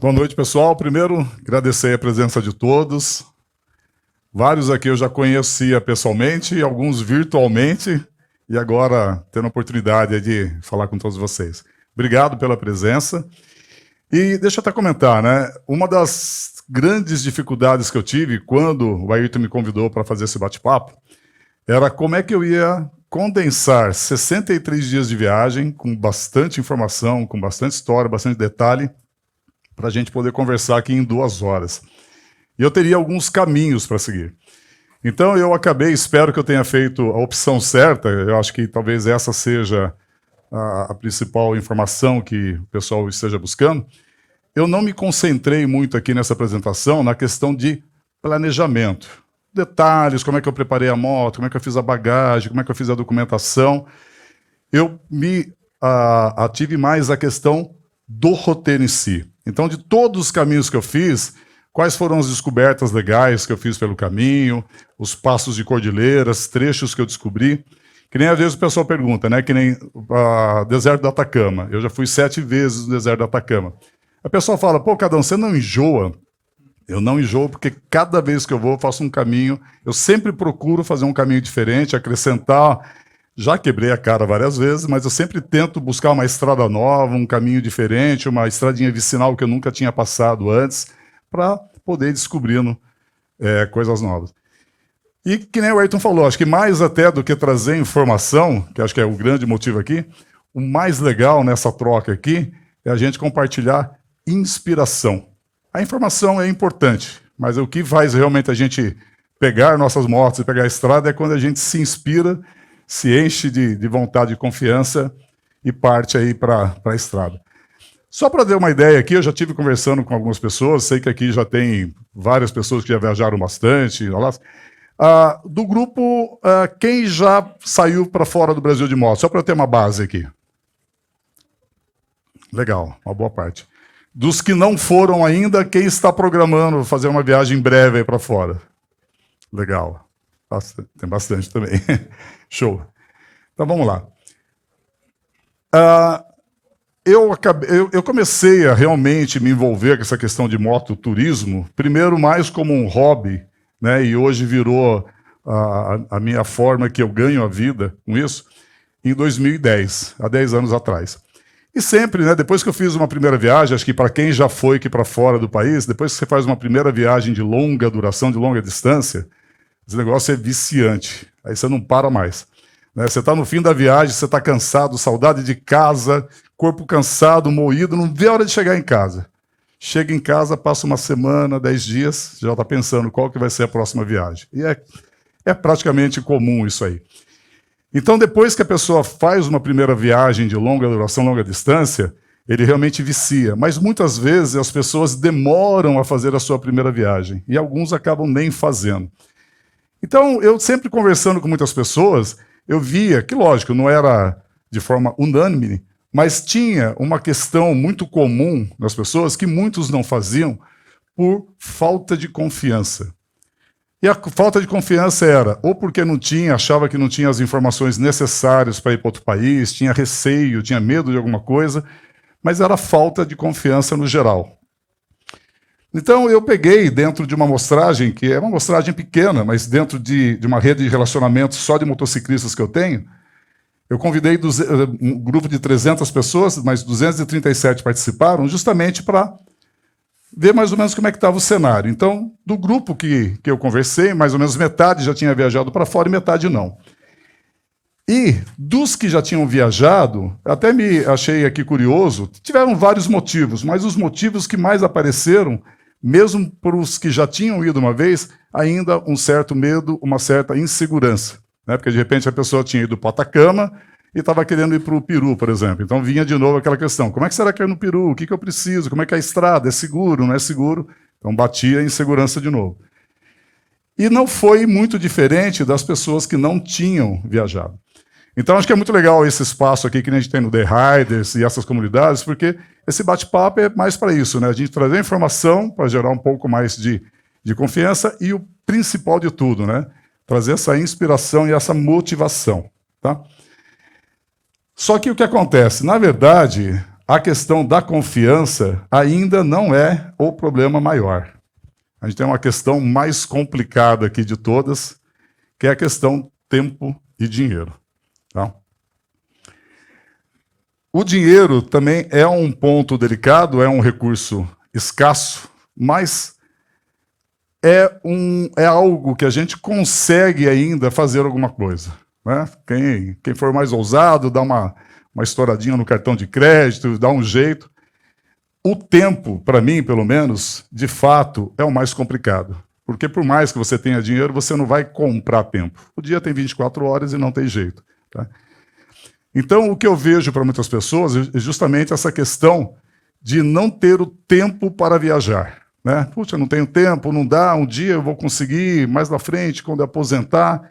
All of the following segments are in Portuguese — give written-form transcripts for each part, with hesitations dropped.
Boa noite, pessoal. Primeiro, agradecer a presença de todos. Vários aqui eu já conhecia pessoalmente, alguns virtualmente, e agora tendo a oportunidade de falar com todos vocês. Obrigado pela presença. E deixa eu até comentar, né? Uma das grandes dificuldades que eu tive quando o Ayrton me convidou para fazer esse bate-papo era como é que eu ia condensar 63 dias de viagem com bastante informação, com bastante história, bastante detalhe, para a gente poder conversar aqui em 2 horas. E eu teria alguns caminhos para seguir. Então eu acabei, espero que eu tenha feito a opção certa, eu acho que talvez essa seja a principal informação que o pessoal esteja buscando. Eu não me concentrei muito aqui nessa apresentação na questão de planejamento. Detalhes, como é que eu preparei a moto, como é que eu fiz a bagagem, como é que eu fiz a documentação. Eu me ative mais a questão do roteiro em si. Então, de todos os caminhos que eu fiz, quais foram as descobertas legais que eu fiz pelo caminho, os passos de cordilheiras, trechos que eu descobri. Que nem às vezes o pessoal pergunta, né? Que nem deserto do Atacama. Eu já fui 7 vezes no deserto do Atacama. A pessoa fala, pô, Cadão, você não enjoa? Eu não enjoo porque cada vez que eu vou, eu faço um caminho. Eu sempre procuro fazer um caminho diferente, acrescentar. Já quebrei a cara várias vezes, mas eu sempre tento buscar uma estrada nova, um caminho diferente, uma estradinha vicinal que eu nunca tinha passado antes, para poder ir descobrindo coisas novas. E que nem o Ayrton falou, acho que mais até do que trazer informação, que acho que é o grande motivo aqui, o mais legal nessa troca aqui é a gente compartilhar inspiração. A informação é importante, mas o que faz realmente a gente pegar nossas motos e pegar a estrada é quando a gente se inspira, se enche de vontade e confiança e parte aí para a estrada. Só para dar uma ideia aqui, eu já estive conversando com algumas pessoas, sei que aqui já tem várias pessoas que já viajaram bastante. Do grupo, quem já saiu para fora do Brasil de moto? Só para eu ter uma base aqui. Legal, uma boa parte. Dos que não foram ainda, quem está programando fazer uma viagem breve aí para fora? Legal. Tem bastante também. Show. Então vamos lá. Eu comecei a realmente me envolver com essa questão de mototurismo, primeiro mais como um hobby, né, e hoje virou a minha forma que eu ganho a vida com isso, em 2010, há 10 anos atrás. E sempre, né, depois que eu fiz uma primeira viagem, acho que para quem já foi aqui para fora do país, depois que você faz uma primeira viagem de longa duração, de longa distância, esse negócio é viciante, aí você não para mais. Né? Você está no fim da viagem, você está cansado, saudade de casa, corpo cansado, moído, não vê a hora de chegar em casa. Chega em casa, passa uma semana, 10 dias, já está pensando qual que vai ser a próxima viagem. E é praticamente comum isso aí. Então, depois que a pessoa faz uma primeira viagem de longa duração, longa distância, ele realmente vicia. Mas muitas vezes as pessoas demoram a fazer a sua primeira viagem, e alguns acabam nem fazendo. Então, eu sempre conversando com muitas pessoas, eu via que, lógico, não era de forma unânime, mas tinha uma questão muito comum nas pessoas que muitos não faziam por falta de confiança. E a falta de confiança era ou porque não tinha, achava que não tinha as informações necessárias para ir para outro país, tinha receio, tinha medo de alguma coisa, mas era falta de confiança no geral. Então eu peguei dentro de uma amostragem, que é uma amostragem pequena, mas dentro de uma rede de relacionamento só de motociclistas que eu tenho, eu convidei um grupo de 300 pessoas, mas 237 participaram, justamente para ver mais ou menos como é que estava o cenário. Então, do grupo que eu conversei, mais ou menos metade já tinha viajado para fora e metade não. E dos que já tinham viajado, até me achei aqui curioso, tiveram vários motivos, mas os motivos que mais apareceram, mesmo para os que já tinham ido uma vez, ainda um certo medo, uma certa insegurança. Né? Porque, de repente, a pessoa tinha ido para o Atacama e estava querendo ir para o Peru, por exemplo. Então, vinha de novo aquela questão, como é que será que é no Peru? O que eu preciso? Como é que é a estrada? É seguro? Não é seguro? Então, batia a insegurança de novo. E não foi muito diferente das pessoas que não tinham viajado. Então, acho que é muito legal esse espaço aqui que a gente tem no The Riders e essas comunidades, porque esse bate-papo é mais para isso, né? A gente trazer informação para gerar um pouco mais de confiança e o principal de tudo, né? Trazer essa inspiração e essa motivação, tá? Só que o que acontece? Na verdade, a questão da confiança ainda não é o problema maior. A gente tem uma questão mais complicada aqui de todas, que é a questão tempo e dinheiro. Tá? O dinheiro também é um ponto delicado, é um recurso escasso, mas é algo que a gente consegue ainda fazer alguma coisa. Né? Quem for mais ousado, dá uma estouradinha no cartão de crédito, dá um jeito. O tempo, para mim, pelo menos, de fato, é o mais complicado. Porque por mais que você tenha dinheiro, você não vai comprar tempo. O dia tem 24 horas e não tem jeito. Tá? Então, o que eu vejo para muitas pessoas é justamente essa questão de não ter o tempo para viajar. Né? Puxa, não tenho tempo, não dá, um dia eu vou conseguir, mais na frente, quando eu aposentar.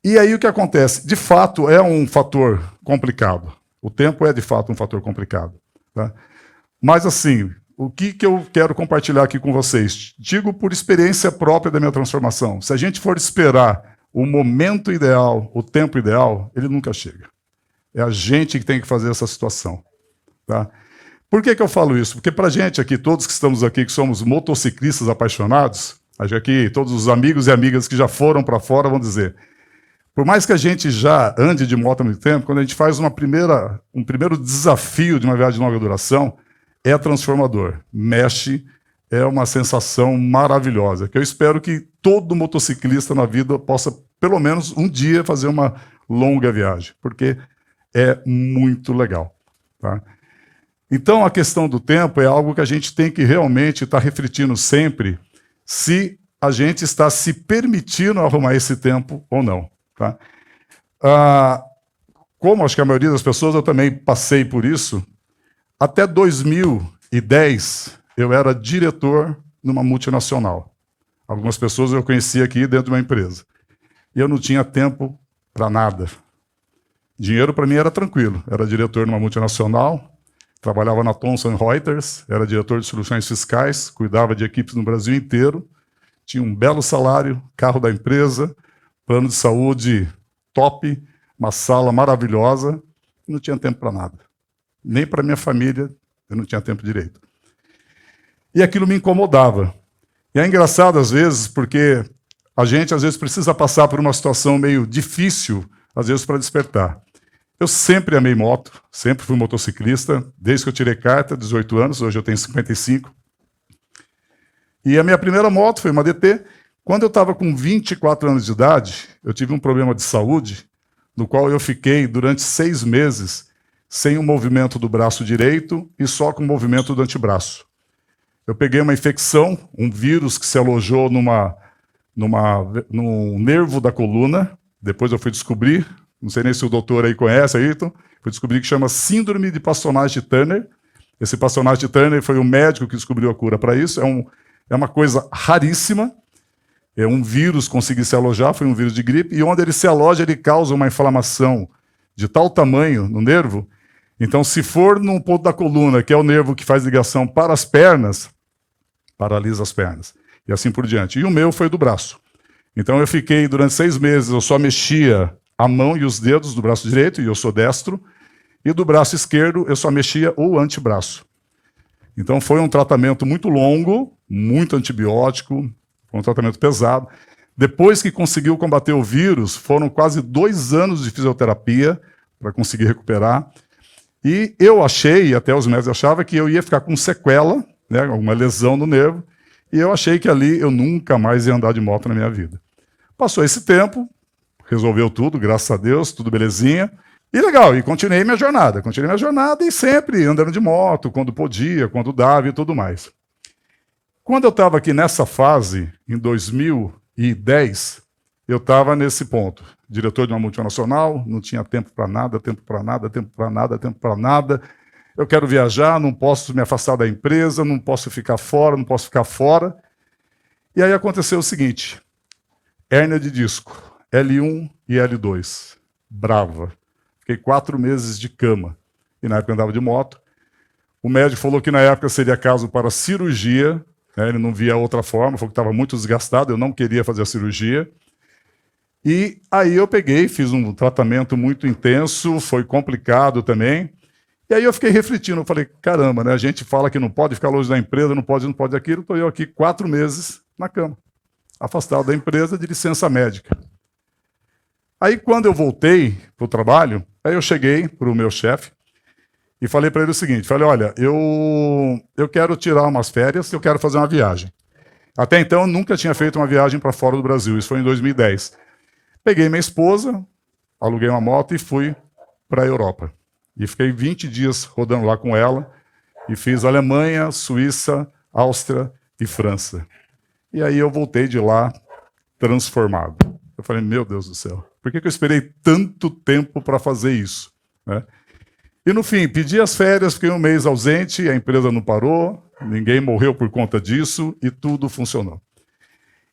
E aí o que acontece? De fato, é um fator complicado. O tempo é, de fato, um fator complicado. Tá? Mas, assim, o que eu quero compartilhar aqui com vocês? Digo por experiência própria da minha transformação. Se a gente for esperar o momento ideal, o tempo ideal, ele nunca chega. É a gente que tem que fazer essa situação. Tá? Por que eu falo isso? Porque para a gente aqui, todos que estamos aqui, que somos motociclistas apaixonados, acho que aqui todos os amigos e amigas que já foram para fora vão dizer, por mais que a gente já ande de moto há muito tempo, quando a gente faz um primeiro desafio de uma viagem de longa duração, é transformador. Mexe, é uma sensação maravilhosa, que eu espero que todo motociclista na vida possa, pelo menos um dia, fazer uma longa viagem, porque é muito legal. Tá? Então, a questão do tempo é algo que a gente tem que realmente estar refletindo sempre se a gente está se permitindo arrumar esse tempo ou não. Tá? Como acho que a maioria das pessoas, eu também passei por isso. Até 2010, eu era diretor numa multinacional. Algumas pessoas eu conhecia aqui dentro de uma empresa. E eu não tinha tempo para nada. Dinheiro para mim era tranquilo. Era diretor numa multinacional, trabalhava na Thomson Reuters, era diretor de soluções fiscais, cuidava de equipes no Brasil inteiro, tinha um belo salário, carro da empresa, plano de saúde top, uma sala maravilhosa, e não tinha tempo para nada. Nem para minha família, eu não tinha tempo direito. E aquilo me incomodava. E é engraçado, às vezes, porque a gente, às vezes, precisa passar por uma situação meio difícil, às vezes, para despertar. Eu sempre amei moto, sempre fui motociclista, desde que eu tirei carta, 18 anos, hoje eu tenho 55. E a minha primeira moto foi uma DT. Quando eu estava com 24 anos de idade, eu tive um problema de saúde, no qual eu fiquei, durante 6 meses, sem o movimento do braço direito e só com o movimento do antebraço. Eu peguei uma infecção, um vírus que se alojou num nervo da coluna. Depois eu fui descobrir, não sei nem se o doutor aí conhece, Ayrton, fui descobrir que chama síndrome de Pasteurage-Turner. Esse Pasteurage-Turner foi o médico que descobriu a cura para isso. É uma coisa raríssima. É um vírus conseguir se alojar, foi um vírus de gripe, e onde ele se aloja, ele causa uma inflamação de tal tamanho no nervo. Então, se for num ponto da coluna, que é o nervo que faz ligação para as pernas, paralisa as pernas. E assim por diante. E o meu foi do braço. Então, eu fiquei, durante 6 meses, eu só mexia a mão e os dedos do braço direito, e eu sou destro, e do braço esquerdo, eu só mexia o antebraço. Então, foi um tratamento muito longo, muito antibiótico, foi um tratamento pesado. Depois que conseguiu combater o vírus, foram quase 2 anos de fisioterapia para conseguir recuperar. E eu achei, até os médicos achavam, que eu ia ficar com sequela, né, uma lesão no nervo, e eu achei que ali eu nunca mais ia andar de moto na minha vida. Passou esse tempo, resolveu tudo, graças a Deus, tudo belezinha, e legal, e continuei minha jornada e sempre andando de moto, quando podia, quando dava e tudo mais. Quando eu estava aqui nessa fase, em 2010, eu estava nesse ponto. Diretor de uma multinacional, não tinha tempo para nada, tempo para nada, tempo para nada, tempo para nada. Eu quero viajar, não posso me afastar da empresa, não posso ficar fora, não posso ficar fora. E aí aconteceu o seguinte, hérnia de disco, L1 e L2, brava. Fiquei 4 meses de cama, e na época eu andava de moto. O médico falou que na época seria caso para cirurgia, né, ele não via outra forma, falou que estava muito desgastado, eu não queria fazer a cirurgia. E aí eu peguei, fiz um tratamento muito intenso, foi complicado também. E aí eu fiquei refletindo, eu falei, caramba, né? A gente fala que não pode ficar longe da empresa, não pode aquilo, estou eu aqui 4 meses na cama, afastado da empresa de licença médica. Aí quando eu voltei para o trabalho, aí eu cheguei para o meu chefe e falei para ele o seguinte, falei, olha, eu quero tirar umas férias, eu quero fazer uma viagem. Até então eu nunca tinha feito uma viagem para fora do Brasil, isso foi em 2010. Peguei minha esposa, aluguei uma moto e fui para a Europa. E fiquei 20 dias rodando lá com ela e fiz Alemanha, Suíça, Áustria e França. E aí eu voltei de lá transformado. Eu falei, meu Deus do céu, por que eu esperei tanto tempo para fazer isso? Né? E no fim, pedi as férias, fiquei um mês ausente, a empresa não parou, ninguém morreu por conta disso e tudo funcionou.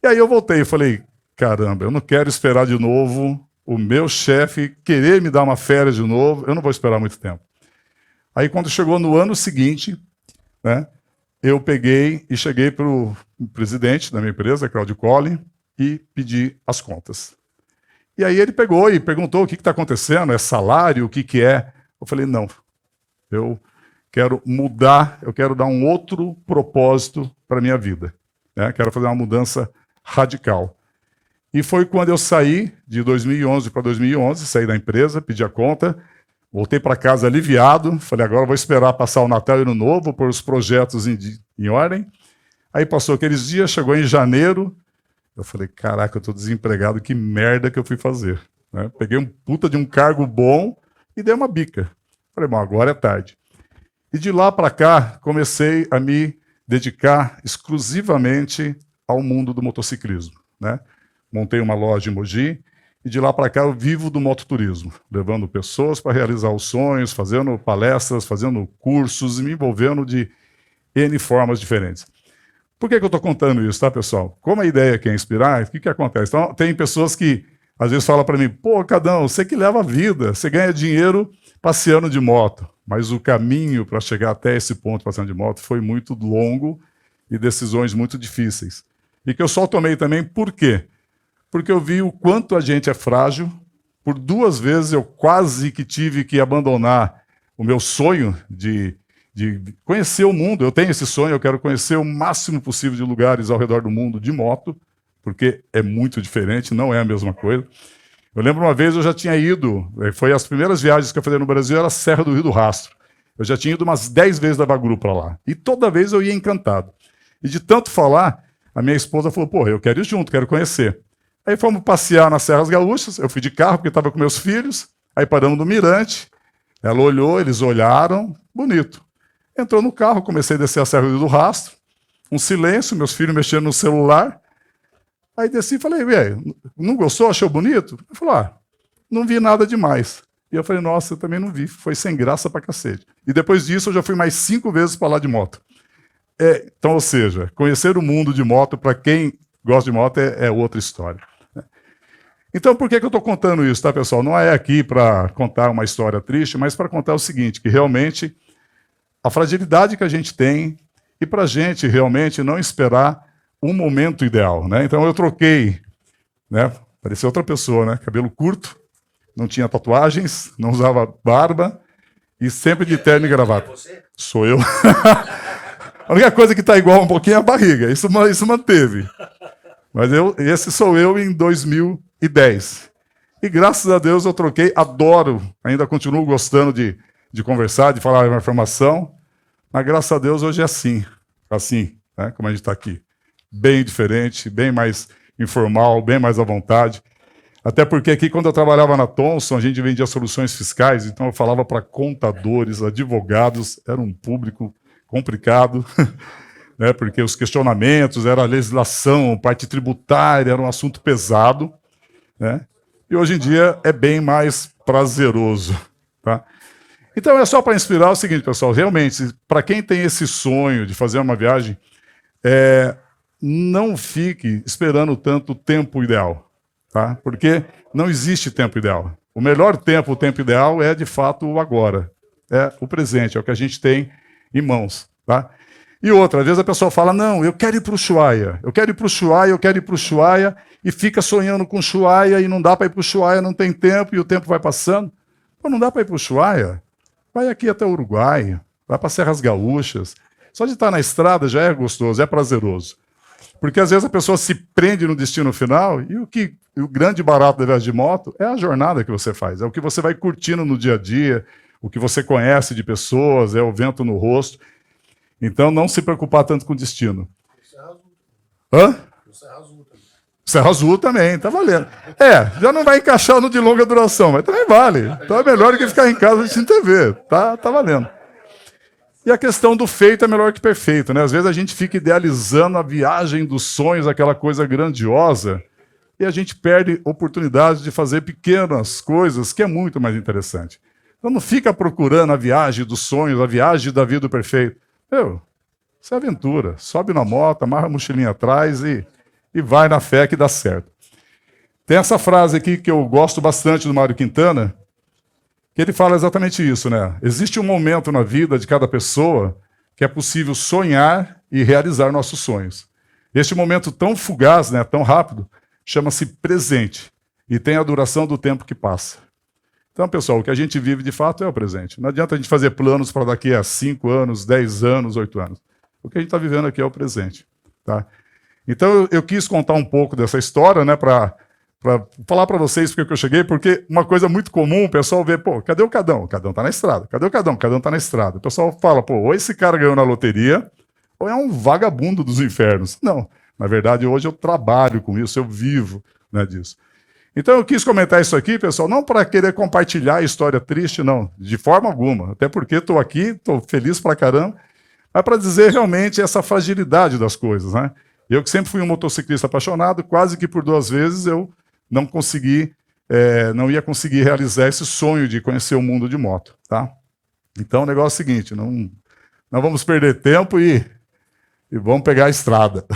E aí eu voltei e falei, caramba, eu não quero esperar de novo o meu chefe querer me dar uma férias de novo, eu não vou esperar muito tempo. Aí quando chegou no ano seguinte, né, eu peguei e cheguei para o presidente da minha empresa, Claudio Colli, e pedi as contas. E aí ele pegou e perguntou o que está acontecendo, é salário, o que é? Eu falei, não, eu quero mudar, eu quero dar um outro propósito para a minha vida. Né? Quero fazer uma mudança radical. E foi quando eu saí de 2011 para 2011, saí da empresa, pedi a conta, voltei para casa aliviado, falei, agora vou esperar passar o Natal e o Ano Novo, pôr os projetos em ordem. Aí passou aqueles dias, chegou em janeiro, eu falei, caraca, eu estou desempregado, que merda que eu fui fazer. Né? Peguei um puta de um cargo bom e dei uma bica. Falei, bom, agora é tarde. E de lá para cá, comecei a me dedicar exclusivamente ao mundo do motociclismo. Né? Montei uma loja em Mogi e de lá para cá eu vivo do mototurismo, levando pessoas para realizar os sonhos, fazendo palestras, fazendo cursos e me envolvendo de N formas diferentes. Por que eu estou contando isso, tá, pessoal? Como a ideia aqui é inspirar, o que acontece? Então, tem pessoas que às vezes falam para mim, pô, Cadão, você que leva a vida, você ganha dinheiro passeando de moto, mas o caminho para chegar até esse ponto passeando de moto foi muito longo e decisões muito difíceis. E que eu só tomei também por quê? Porque eu vi o quanto a gente é frágil. Por 2 vezes eu quase que tive que abandonar o meu sonho de conhecer o mundo. Eu tenho esse sonho, eu quero conhecer o máximo possível de lugares ao redor do mundo de moto, porque é muito diferente, não é a mesma coisa. Eu lembro uma vez eu já tinha ido, foi as primeiras viagens que eu fazia no Brasil, era a Serra do Rio do Rastro. Eu já tinha ido umas 10 vezes da Bagru para lá. E toda vez eu ia encantado. E de tanto falar, a minha esposa falou, pô, eu quero ir junto, quero conhecer. Aí fomos passear nas Serras Gaúchas, eu fui de carro porque estava com meus filhos, aí paramos no Mirante, ela olhou, eles olharam, bonito. Entrou no carro, comecei a descer a Serra do Rastro, um silêncio, meus filhos mexendo no celular, aí desci e falei, não gostou, achou bonito? Ele falou, não vi nada demais. E eu falei, nossa, eu também não vi, foi sem graça pra cacete. E depois disso eu já fui mais 5 vezes para lá de moto. Então, ou seja, conhecer o mundo de moto, para quem gosta de moto, é outra história. Então, por que eu estou contando isso, tá, pessoal? Não é aqui para contar uma história triste, mas para contar o seguinte, que realmente a fragilidade que a gente tem e para a gente realmente não esperar um momento ideal. Né? Então, eu troquei, né? Parecia outra pessoa, né? Cabelo curto, não tinha tatuagens, não usava barba e sempre de terno e gravata. Sou eu. A única coisa que está igual um pouquinho é a barriga, isso manteve. Mas esse sou eu em 2010. E graças a Deus eu troquei, adoro, ainda continuo gostando de conversar, de falar uma informação, mas graças a Deus hoje é assim, né, como a gente está aqui. Bem diferente, bem mais informal, bem mais à vontade. Até porque aqui, quando eu trabalhava na Thomson, a gente vendia soluções fiscais, então eu falava para contadores, advogados, era um público complicado, né, porque os questionamentos, era a legislação, parte tributária, era um assunto pesado, né, e hoje em dia é bem mais prazeroso. Tá? Então é só para inspirar o seguinte, pessoal, realmente, para quem tem esse sonho de fazer uma viagem, não fique esperando tanto o tempo ideal, tá? Porque não existe tempo ideal. O melhor tempo, o tempo ideal é, de fato, o agora. É o presente, é o que a gente tem em mãos. Tá? E outra, às vezes a pessoa fala, não, eu quero ir para o Ushuaia, eu quero ir para o Ushuaia, eu quero ir para o Ushuaia, e fica sonhando com o Ushuaia, e não dá para ir para o Ushuaia, não tem tempo, e o tempo vai passando. Pô, não dá para ir para o Ushuaia? Vai aqui até o Uruguai, vai para Serras Gaúchas. Só de estar na estrada já é gostoso, é prazeroso. Porque às vezes a pessoa se prende no destino final e o grande barato da viagem de moto é a jornada que você faz, é o que você vai curtindo no dia a dia, o que você conhece de pessoas, é o vento no rosto. Então não se preocupar tanto com o destino. Hã? Serra Azul também, tá valendo. Já não vai encaixar no de longa duração, mas também vale. Então é melhor do que ficar em casa assistindo TV. Tá valendo. E a questão do feito é melhor que perfeito, né? Às vezes a gente fica idealizando a viagem dos sonhos, aquela coisa grandiosa, e a gente perde oportunidade de fazer pequenas coisas, que é muito mais interessante. Então não fica procurando a viagem dos sonhos, a viagem da vida perfeita. Isso é aventura. Sobe na moto, amarra a mochilinha atrás e vai na fé que dá certo. Tem essa frase aqui que eu gosto bastante do Mário Quintana, que ele fala exatamente isso, né? Existe um momento na vida de cada pessoa que é possível sonhar e realizar nossos sonhos. Este momento tão fugaz, né, tão rápido, chama-se presente e tem a duração do tempo que passa. Então, pessoal, o que a gente vive de fato é o presente. Não adianta a gente fazer planos para daqui a 5 anos, 10 anos, 8 anos. O que a gente está vivendo aqui é o presente. Tá? Então, eu quis contar um pouco dessa história, né, para falar para vocês porque eu cheguei, porque uma coisa muito comum, o pessoal vê, cadê o Cadão? O Cadão está na estrada. Cadê o Cadão? O Cadão está na estrada. O pessoal fala, ou esse cara ganhou na loteria, ou é um vagabundo dos infernos. Não, na verdade, hoje eu trabalho com isso, eu vivo, né, disso. Então eu quis comentar isso aqui, pessoal, não para querer compartilhar a história triste, não, de forma alguma. Até porque estou aqui, estou feliz pra caramba, mas para dizer realmente essa fragilidade das coisas, né? Eu que sempre fui um motociclista apaixonado, quase que por 2 vezes eu não não ia conseguir realizar esse sonho de conhecer o mundo de moto, tá? Então o negócio é o seguinte, não vamos perder tempo e vamos pegar a estrada.